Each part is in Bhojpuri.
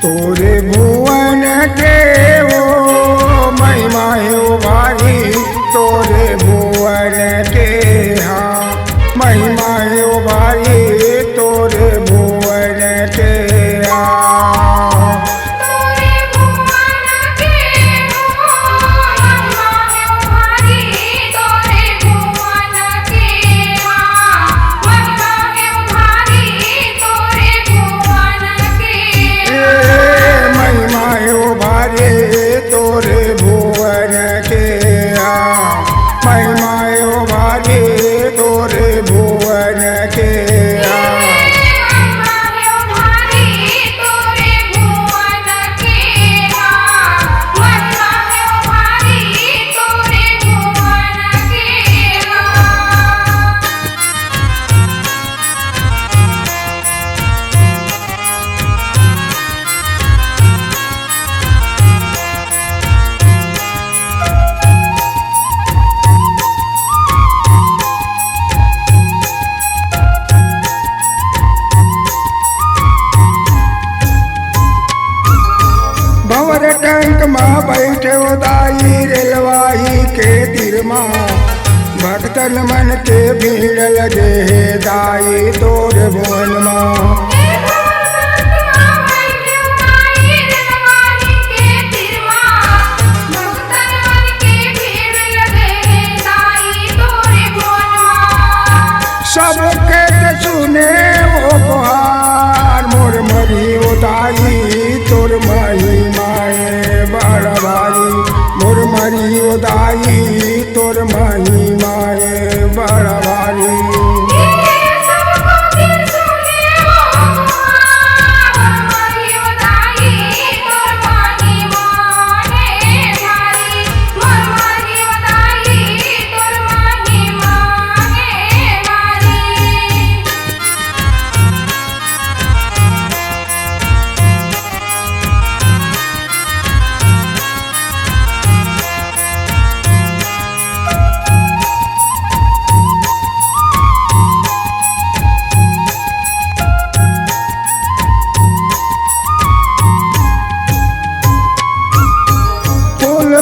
तोरे भुवन के वो महिमा है भारी, तोरे भुवन के हाँ महिमा है भारी, तोरे भुवन के हाँ। तोरे भुवन के हो महिमा है भारी, तोरे भुवन के हाँ महिमा है भारी, तोरे भुवन के महिमा है भारी, तोरे भुवन के हाँ महिमा है भारी, तोरे भुवन के हाँ। महिमा है भारी, तोरे भुवन के हाँ महिमा है भारी, तोरे भुवन के भंवर टंक माँ बैठे दाई रेलवाही के तीर माँ, भक्तन मन के भीड़ लगे है दाई तोर भुवन माँ। सबके ते सुने वो गुहार, मोर मरी उदाई तोर महिमाए बड़ भारी, मोर मरी उदाई तोर महिमाए बड़ भारी।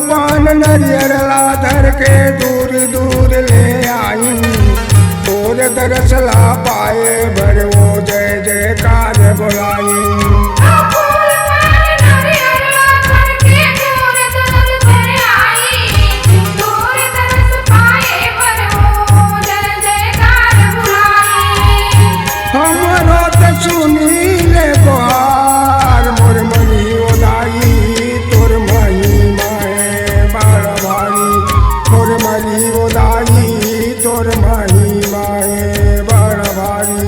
पान नरियर लाधर के दूर दूर ले आई, और दरसला पाए भर वो जय जयकार बुलाई। हमरो तो सुनी ले गुहार, मोर मनी उदाई तोर महिमा बड़ भारी, तोर मरी उदाई तोर महिमा बड़ भारी।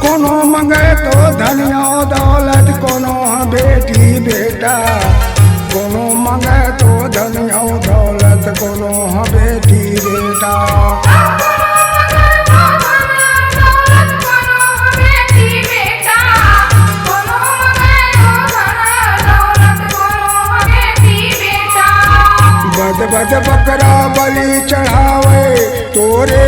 कोनो मंगे तो धनिया दौलत, कोनो बेटी बेटा, कोनो मंगे तो धनिया दौलत, कोनो बेटी बेटा। बद बद बकरा बलि चढ़ावे तोरे